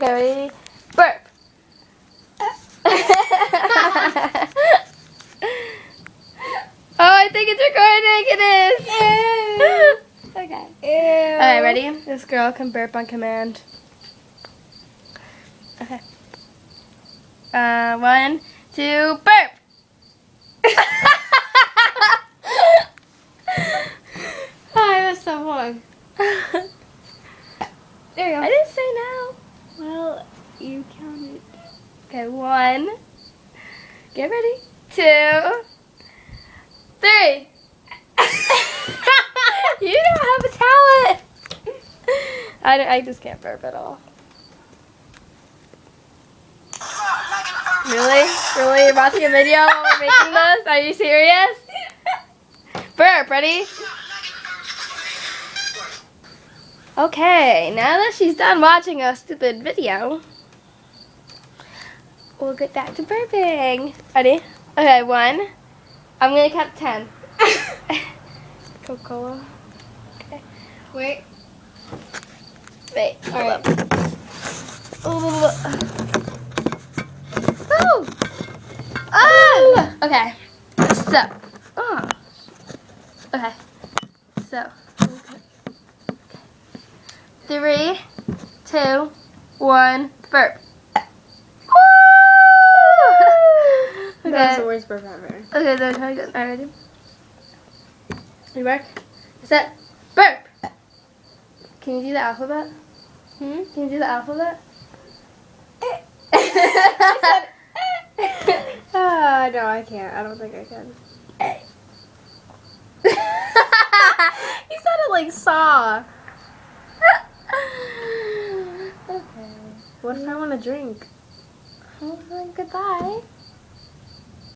Okay, ready? Burp. Oh, I think it's recording. It is. Okay. Ew. Alright, ready? This girl can burp on command. Okay. 1, 2, burp. Hi, that's so fun. There you go. I didn't say no. Well, you counted. Okay, 1. Get ready. 2, 3. You don't have a talent. I just can't burp at all. Really? Really? You're watching a video while we're making this? Are you serious? Burp, ready? Okay, now that she's done watching a stupid video, we'll get back to burping. Ready? Okay, 1. I'm gonna count 10. Coca-Cola. Okay. Wait. Wait. Alright. Ooh. Woo! Ah! Okay. So. Oh. Okay. So. 3, 2, 1, burp. Woo! That was the Okay. worst burp ever. Okay, then try again. Alright, ready? You work? Set. Burp! Can you do the alphabet? Can you do the alphabet? No, I can't. I don't think I can. You sounded like Saw. Okay. What if I want to drink? Well, then goodbye.